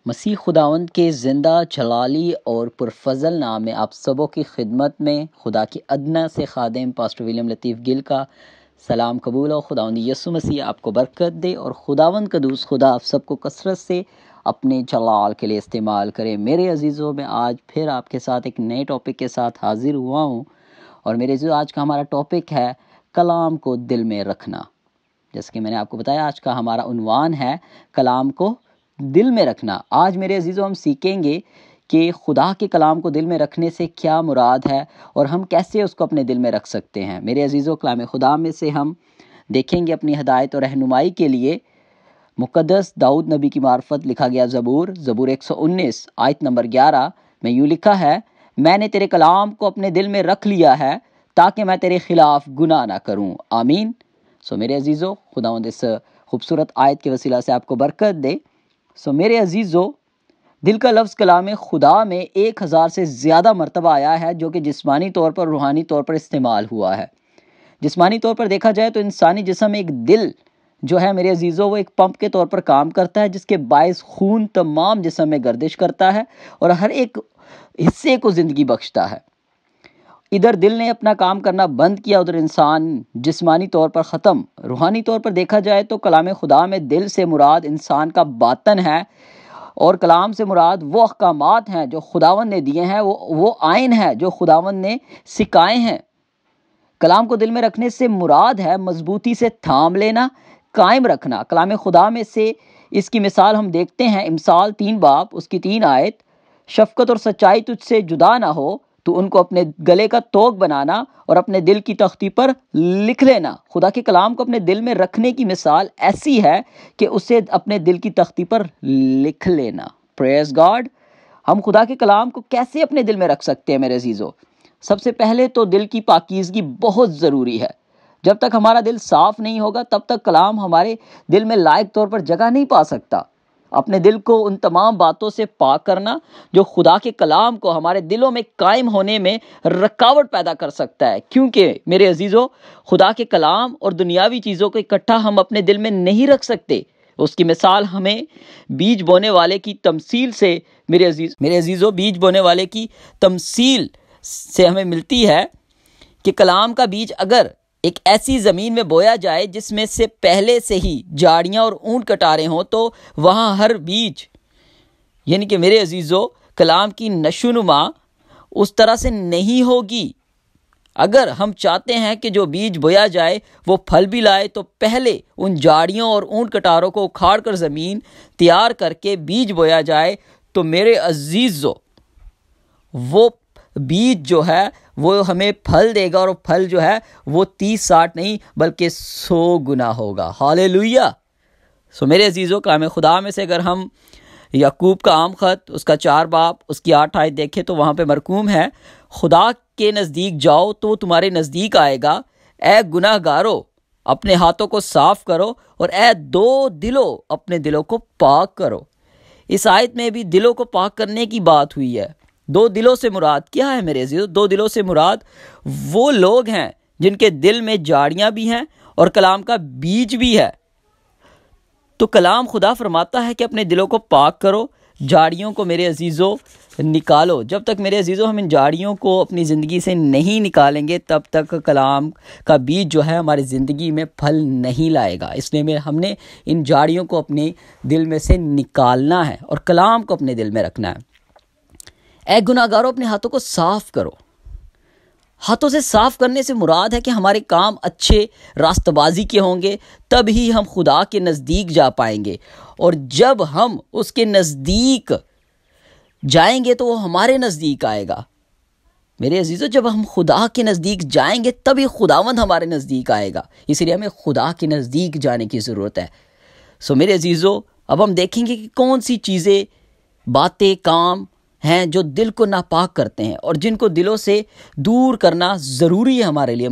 مسیح خداوند کے زندہ جلالی اور پرفضل نام میں آپ سبوں کی خدمت میں خدا کی ادنا سے خادم پاسٹر ولیم لطیف گل کا سلام قبول ہو۔ خداوند یسوع مسیح آپ کو برکت دے اور خداوند قدوس خدا آپ سب کو کثرت سے اپنے جلال کے لیے استعمال کرے۔ میرے عزیزوں، میں آج پھر آپ کے ساتھ ایک نئے ٹاپک کے ساتھ حاضر ہوا ہوں، اور میرے عزیزوں آج کا ہمارا ٹاپک ہے کلام کو دل میں رکھنا۔ جیسے کہ میں نے آپ کو بتایا، آج کا ہمارا عنوان ہے کلام کو دل میں رکھنا۔ آج میرے عزیزوں ہم سیکھیں گے کہ خدا کے کلام کو دل میں رکھنے سے کیا مراد ہے اور ہم کیسے اس کو اپنے دل میں رکھ سکتے ہیں۔ میرے عزیزوں، کلام خدا میں سے ہم دیکھیں گے اپنی ہدایت اور رہنمائی کے لیے مقدس داؤد نبی کی معرفت لکھا گیا زبور 119 آیت نمبر 11 میں یوں لکھا ہے، میں نے تیرے کلام کو اپنے دل میں رکھ لیا ہے تاکہ میں تیرے خلاف گناہ نہ کروں۔ آمین۔ میرے عزیزوں، خداوند اس خوبصورت آیت کے وسیلہ سے آپ کو برکت دے۔ میرے عزیزوں، دل کا لفظ کلام خدا میں 1000 سے زیادہ مرتبہ آیا ہے، جو کہ جسمانی طور پر روحانی طور پر استعمال ہوا ہے۔ جسمانی طور پر دیکھا جائے تو انسانی جسم ایک دل جو ہے میرے عزیزوں، وہ ایک پمپ کے طور پر کام کرتا ہے، جس کے باعث خون تمام جسم میں گردش کرتا ہے اور ہر ایک حصے کو زندگی بخشتا ہے۔ ادھر دل نے اپنا کام کرنا بند کیا، ادھر انسان جسمانی طور پر ختم۔ روحانی طور پر دیکھا جائے تو کلام خدا میں دل سے مراد انسان کا باطن ہے، اور کلام سے مراد وہ احکامات ہیں جو خداوند نے دیے ہیں، وہ آئین ہے جو خداوند نے سکھائے ہیں۔ کلام کو دل میں رکھنے سے مراد ہے مضبوطی سے تھام لینا، قائم رکھنا۔ کلام خدا میں سے اس کی مثال ہم دیکھتے ہیں، امثال 3 باب اس کی 3 آیت، شفقت اور سچائی تجھ سے جدا نہ ہو، تو ان کو اپنے گلے کا توق بنانا اور اپنے دل کی تختی پر لکھ لینا۔ خدا کے کلام کو اپنے دل میں رکھنے کی مثال ایسی ہے کہ اسے اپنے دل کی تختی پر لکھ لینا۔ پریز گاڈ۔ ہم خدا کے کلام کو کیسے اپنے دل میں رکھ سکتے ہیں میرے عزیزو؟ سب سے پہلے تو دل کی پاکیزگی بہت ضروری ہے۔ جب تک ہمارا دل صاف نہیں ہوگا تب تک کلام ہمارے دل میں لائق طور پر جگہ نہیں پا سکتا۔ اپنے دل کو ان تمام باتوں سے پاک کرنا جو خدا کے کلام کو ہمارے دلوں میں قائم ہونے میں رکاوٹ پیدا کر سکتا ہے، کیونکہ میرے عزیزو خدا کے کلام اور دنیاوی چیزوں کو اکٹھا ہم اپنے دل میں نہیں رکھ سکتے۔ اس کی مثال ہمیں بیج بونے والے کی تمثیل سے میرے عزیزو بیج بونے والے کی تمثیل سے ہمیں ملتی ہے کہ کلام کا بیج اگر ایک ایسی زمین میں بویا جائے جس میں سے پہلے سے ہی جھاڑیاں اور اونٹ کٹارے ہوں، تو وہاں ہر بیج یعنی کہ میرے عزیزو کلام کی نشو نما اس طرح سے نہیں ہوگی۔ اگر ہم چاہتے ہیں کہ جو بیج بویا جائے وہ پھل بھی لائے، تو پہلے ان جھاڑیوں اور اونٹ کٹاروں کو اکھاڑ کر زمین تیار کر کے بیج بویا جائے، تو میرے عزیزو وہ بیج جو ہے وہ ہمیں پھل دے گا، اور پھل جو ہے وہ 30-60 نہیں بلکہ 100 گنا ہوگا۔ ہالےلویا۔ میرے عزیزو کلام خدا میں سے اگر ہم یعقوب کا عام خط اس کا 4 باب اس کی 8 آیت دیکھیں تو وہاں پہ مرقوم ہے، خدا کے نزدیک جاؤ تو وہ تمہارے نزدیک آئے گا، اے گناہ گارو اپنے ہاتھوں کو صاف کرو، اور اے 2 دلو اپنے دلوں کو پاک کرو۔ اس آیت میں بھی دلوں کو پاک کرنے کی بات ہوئی ہے۔ 2 دلوں سے مراد کیا ہے میرے عزیزو؟ 2 دلوں سے مراد وہ لوگ ہیں جن کے دل میں جھاڑیاں بھی ہیں اور کلام کا بیج بھی ہے۔ تو کلام خدا فرماتا ہے کہ اپنے دلوں کو پاک کرو، جھاڑیوں کو میرے عزیزو نکالو۔ جب تک میرے عزیزو ہم ان جھاڑیوں کو اپنی زندگی سے نہیں نکالیں گے تب تک کلام کا بیج جو ہے ہماری زندگی میں پھل نہیں لائے گا۔ اس لیے ہم نے ان جھاڑیوں کو اپنے دل میں سے نکالنا ہے اور کلام کو اپنے دل میں رکھنا ہے۔ اے گناہ گارو اپنے ہاتھوں کو صاف کرو۔ ہاتھوں سے صاف کرنے سے مراد ہے کہ ہمارے کام اچھے راست بازی کے ہوں گے، تب ہی ہم خدا کے نزدیک جا پائیں گے، اور جب ہم اس کے نزدیک جائیں گے تو وہ ہمارے نزدیک آئے گا۔ میرے عزیزو جب ہم خدا کے نزدیک جائیں گے تب ہی خداوند ہمارے نزدیک آئے گا، اس لیے ہمیں خدا کے نزدیک جانے کی ضرورت ہے۔ میرے عزیزو اب ہم دیکھیں گے کہ کون سی چیزیں، باتیں، کام ہیں جو دل کو ناپاک کرتے ہیں اور جن کو دلوں سے دور کرنا ضروری ہے ہمارے لیے۔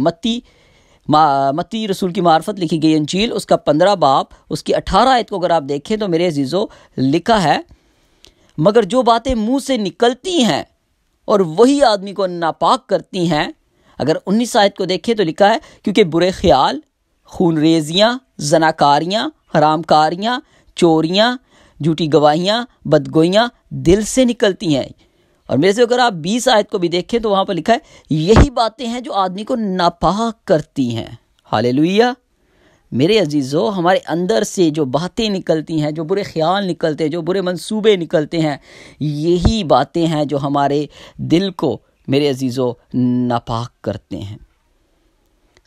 متی رسول کی معرفت لکھی گئی انجیل اس کا 15 باب اس کی 18 آیت کو اگر آپ دیکھیں تو میرے عزیزو لکھا ہے، مگر جو باتیں منہ سے نکلتی ہیں اور وہی آدمی کو ناپاک کرتی ہیں۔ اگر 19 آیت کو دیکھیں تو لکھا ہے، کیونکہ برے خیال، خون ریزیاں، زناکاریاں، حرام کاریاں، چوریاں، جھوٹی گواہیاں، بدگوئیاں دل سے نکلتی ہیں۔ اور میرے سے اگر آپ 20 آیت کو بھی دیکھیں تو وہاں پر لکھا ہے یہی باتیں ہیں جو آدمی کو ناپاک کرتی ہیں۔ ہاللیلویہ۔ میرے عزیزو، ہمارے اندر سے جو باتیں نکلتی ہیں، جو برے خیال نکلتے ہیں، جو برے منصوبے نکلتے ہیں، یہی باتیں ہیں جو ہمارے دل کو میرے عزیزو ناپاک کرتے ہیں۔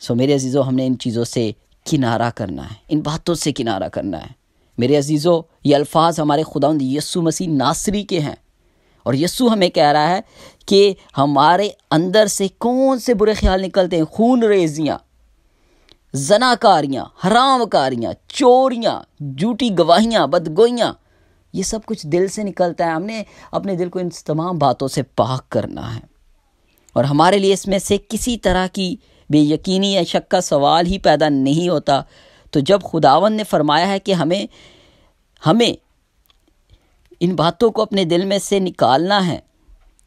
میرے عزیزو، ہم نے ان چیزوں سے کنارہ کرنا ہے، ان باتوں سے کنارہ کرنا ہے۔ میرے عزیزو، یہ الفاظ ہمارے خداوند یسوع مسیح ناصری کے ہیں، اور یسوع ہمیں کہہ رہا ہے کہ ہمارے اندر سے کون سے برے خیال نکلتے ہیں؟ خون ریزیاں، زناکاریاں، حرام کاریاں، چوریاں، جھوٹی گواہیاں، بدگوئیاں، یہ سب کچھ دل سے نکلتا ہے۔ ہم نے اپنے دل کو ان تمام باتوں سے پاک کرنا ہے، اور ہمارے لیے اس میں سے کسی طرح کی بے یقینی یا شک کا سوال ہی پیدا نہیں ہوتا۔ تو جب خداوند نے فرمایا ہے کہ ہمیں ان باتوں کو اپنے دل میں سے نکالنا ہے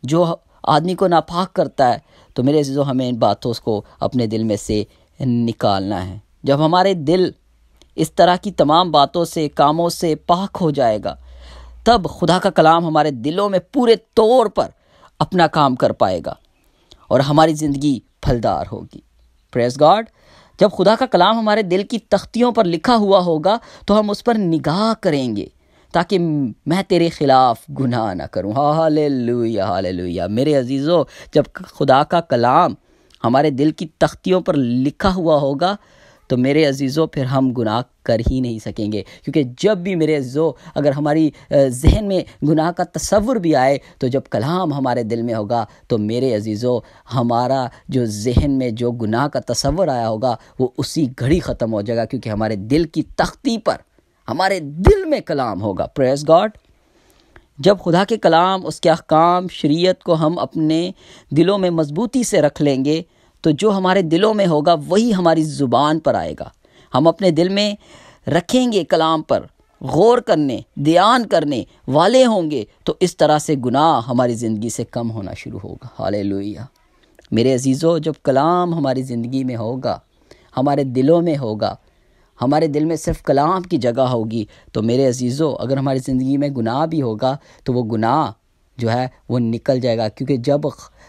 جو آدمی کو ناپاک کرتا ہے، تو میرے عزیزو ہمیں ان باتوں کو اپنے دل میں سے نکالنا ہے۔ جب ہمارے دل اس طرح کی تمام باتوں سے، کاموں سے پاک ہو جائے گا، تب خدا کا کلام ہمارے دلوں میں پورے طور پر اپنا کام کر پائے گا اور ہماری زندگی پھلدار ہوگی۔ پریز گاڈ۔ جب خدا کا کلام ہمارے دل کی تختیوں پر لکھا ہوا ہوگا تو ہم اس پر نگاہ کریں گے تاکہ میں تیرے خلاف گناہ نہ کروں۔ ہاللیلویہ، ہاللیلویہ۔ میرے عزیزو، جب خدا کا کلام ہمارے دل کی تختیوں پر لکھا ہوا ہوگا تو میرے عزیزو پھر ہم گناہ کر ہی نہیں سکیں گے، کیونکہ جب بھی میرے عزیزو اگر ہماری ذہن میں گناہ کا تصور بھی آئے تو جب کلام ہمارے دل میں ہوگا تو میرے عزیزو ہمارا جو ذہن میں جو گناہ کا تصور آیا ہوگا وہ اسی گھڑی ختم ہو جائے گا، کیونکہ ہمارے دل کی تختی پر ہمارے دل میں کلام ہوگا۔ پریز گاڈ۔ جب خدا کے کلام، اس کے احکام، شریعت کو ہم اپنے دلوں میں مضبوطی سے رکھ لیں گے تو جو ہمارے دلوں میں ہوگا وہی ہماری زبان پر آئے گا۔ ہم اپنے دل میں رکھیں گے، کلام پر غور کرنے، دھیان کرنے والے ہوں گے، تو اس طرح سے گناہ ہماری زندگی سے کم ہونا شروع ہوگا۔ ہاللیلویہ۔ میرے عزیزو، جب کلام ہماری زندگی میں ہوگا، ہمارے دلوں میں ہوگا، ہمارے دل میں صرف کلام کی جگہ ہوگی، تو میرے عزیزو اگر ہماری زندگی میں گناہ بھی ہوگا تو وہ گناہ جو ہے وہ نکل جائے گا، کیونکہ جب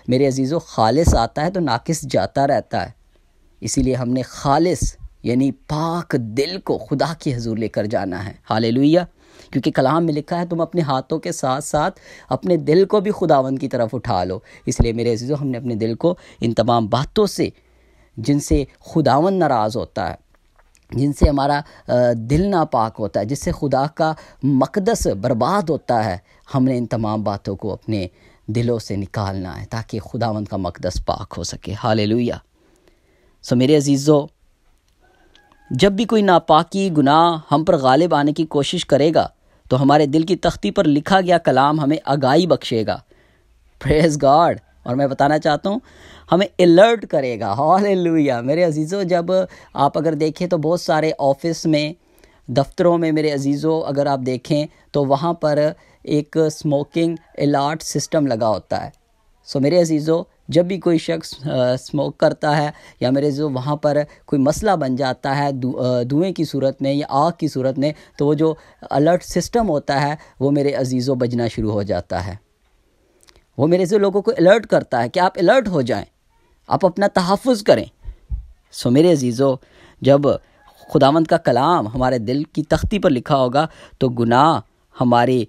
میرے عزیزو خالص آتا ہے تو ناقص جاتا رہتا ہے۔ اسی لیے ہم نے خالص یعنی پاک دل کو خدا کی حضور لے کر جانا ہے۔ ہاللیلویہ۔ کیونکہ کلام میں لکھا ہے تم اپنے ہاتھوں کے ساتھ ساتھ اپنے دل کو بھی خداوند کی طرف اٹھا لو۔ اس لیے میرے عزیزو ہم نے اپنے دل کو ان تمام باتوں سے جن سے خداوند ناراض ہوتا ہے، جن سے ہمارا دل ناپاک ہوتا ہے، جس سے خدا کا مقدس برباد ہوتا ہے، ہم نے ان تمام باتوں کو اپنے دلوں سے نکالنا ہے تاکہ خداوند کا مقدس پاک ہو سکے۔ ہاللیلویہ۔ میرے عزیزو، جب بھی کوئی ناپاکی، گناہ ہم پر غالب آنے کی کوشش کرے گا تو ہمارے دل کی تختی پر لکھا گیا کلام ہمیں آگاہی بخشے گا۔ پریز گاڈ۔ اور میں بتانا چاہتا ہوں ہمیں الرٹ کرے گا۔ ہاللیلویہ۔ میرے عزیزو، جب آپ اگر دیکھیں تو بہت سارے آفس میں، دفتروں میں میرے عزیزو اگر آپ دیکھیں تو وہاں پر ایک اسموکنگ الارٹ سسٹم لگا ہوتا ہے۔ میرے عزیزو، جب بھی کوئی شخص اسموک کرتا ہے یا میرے عزیزو وہاں پر کوئی مسئلہ بن جاتا ہے دھوئیں کی صورت میں یا آگ کی صورت میں، تو وہ جو الرٹ سسٹم ہوتا ہے وہ میرے عزیزو بجنا شروع ہو جاتا ہے۔ وہ میرے سے لوگوں کو الرٹ کرتا ہے کہ آپ الرٹ ہو جائیں، آپ اپنا تحفظ کریں۔ میرے عزیزو، جب خداوند کا کلام ہمارے دل کی تختی پر لکھا ہوگا تو گناہ ہمارے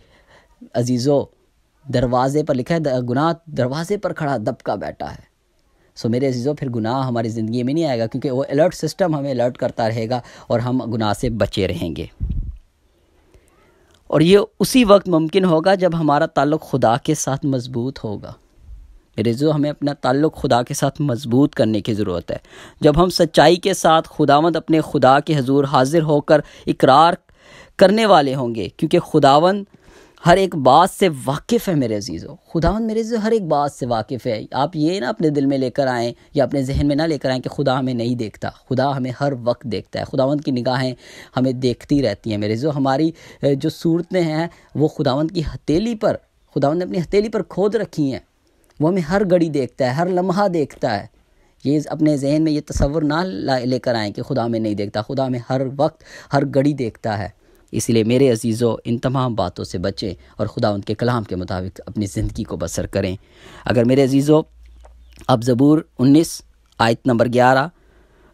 عزیزو دروازے پر لکھا ہے، گناہ دروازے پر کھڑا دبکا بیٹھا ہے۔ میرے عزیزو پھر گناہ ہماری زندگی میں نہیں آئے گا، کیونکہ وہ الرٹ سسٹم ہمیں الرٹ کرتا رہے گا اور ہم گناہ سے بچے رہیں گے۔ اور یہ اسی وقت ممکن ہوگا جب ہمارا تعلق خدا کے ساتھ مضبوط ہوگا۔ میرے عزیزو، ہمیں اپنا تعلق خدا کے ساتھ مضبوط کرنے کی ضرورت ہے۔ جب ہم سچائی کے ساتھ خداوند اپنے خدا کے حضور حاضر ہو کر اقرار کرنے والے ہوں گے، کیونکہ خداوند ہر ایک بات سے واقف ہے۔ میرے عزیزو، خداوند میرے عزیزو ہر ایک بات سے واقف ہے۔ آپ یہ نہ اپنے دل میں لے کر آئیں یا اپنے ذہن میں نہ لے کر آئیں کہ خدا ہمیں نہیں دیکھتا۔ خدا ہمیں ہر وقت دیکھتا ہے۔ خداوند کی نگاہیں ہمیں دیکھتی رہتی ہیں۔ میرے عزیزو، ہماری جو صورتیں ہیں وہ خداوند کی ہتھیلی پر، خداوند نے اپنی ہتھیلی پر کھود رکھی ہیں۔ وہ ہمیں ہر گھڑی دیکھتا ہے، ہر لمحہ دیکھتا ہے۔ یہ اپنے ذہن میں یہ تصور نہ لے کر آئیں کہ خدا ہمیں نہیں دیکھتا۔ خدا ہمیں ہر وقت، ہر گھڑی دیکھتا ہے۔ اسی لیے میرے عزیزو ان تمام باتوں سے بچیں اور خداوند کے کلام کے مطابق اپنی زندگی کو بسر کریں۔ اگر میرے عزیزو اب زبور 19 آیت نمبر 11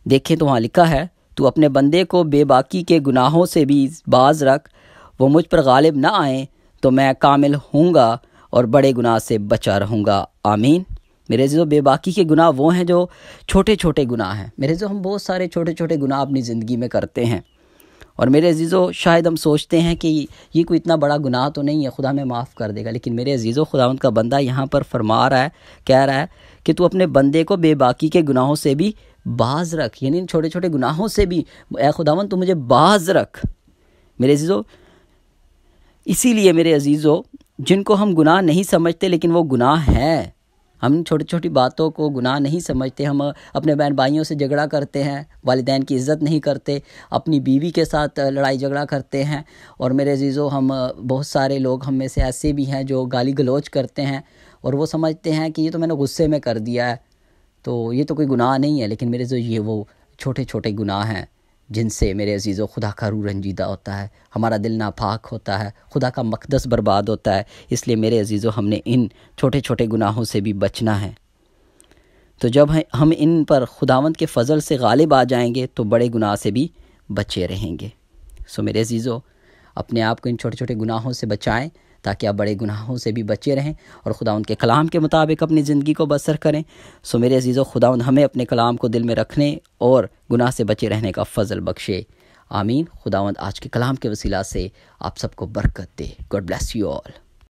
دیکھیں تو وہاں لکھا ہے، تو اپنے بندے کو بے باکی کے گناہوں سے بھی باز رکھ، وہ مجھ پر غالب نہ آئیں تو میں کامل ہوں گا اور بڑے گناہ سے بچا رہوں گا۔ آمین۔ میرے عزیزو بے باکی کے گناہ وہ ہیں جو چھوٹے چھوٹے گناہ ہیں۔ میرے عزیزو ہم بہت سارے چھوٹے چھوٹے گناہ اپنی زندگی میں کرتے ہیں، اور میرے عزیزو شاید ہم سوچتے ہیں کہ یہ کوئی اتنا بڑا گناہ تو نہیں ہے، خدا میں معاف کر دے گا، لیکن میرے عزیزو خداوند کا بندہ یہاں پر فرما رہا ہے، کہہ رہا ہے کہ تو اپنے بندے کو بے باکی کے گناہوں سے بھی باز رکھ، یعنی ان چھوٹے چھوٹے گناہوں سے بھی اے خداوند تو مجھے باز رکھ۔ میرے عزیزو اسی لیے میرے عزیزو جن کو ہم گناہ نہیں سمجھتے لیکن وہ گناہ ہے، ہم چھوٹی چھوٹی باتوں کو گناہ نہیں سمجھتے، ہم اپنے بہن بھائیوں سے جھگڑا کرتے ہیں، والدین کی عزت نہیں کرتے، اپنی بیوی کے ساتھ لڑائی جھگڑا کرتے ہیں، اور میرے عزیزو ہم بہت سارے لوگ ہم میں سے ایسے بھی ہیں جو گالی گلوچ کرتے ہیں، اور وہ سمجھتے ہیں کہ یہ تو میں نے غصے میں کر دیا ہے، تو یہ تو کوئی گناہ نہیں ہے، لیکن میرے عزیزو یہ وہ چھوٹے چھوٹے گناہ ہیں جن سے میرے عزیزو خدا کا روح رنجیدہ ہوتا ہے، ہمارا دل ناپاک ہوتا ہے، خدا کا مقدس برباد ہوتا ہے۔ اس لیے میرے عزیزو ہم نے ان چھوٹے چھوٹے گناہوں سے بھی بچنا ہے۔ تو جب ہم ان پر خداوند کے فضل سے غالب آ جائیں گے تو بڑے گناہ سے بھی بچے رہیں گے۔ میرے عزیزو اپنے آپ کو ان چھوٹے چھوٹے گناہوں سے بچائیں تاکہ آپ بڑے گناہوں سے بھی بچے رہیں اور خداوند کے کلام کے مطابق اپنی زندگی کو بسر کریں۔ میرے عزیزو خداوند ہمیں اپنے کلام کو دل میں رکھنے اور گناہ سے بچے رہنے کا فضل بخشے۔ آمین۔ خداوند آج کے کلام کے وسیلہ سے آپ سب کو برکت دے۔ God bless you all.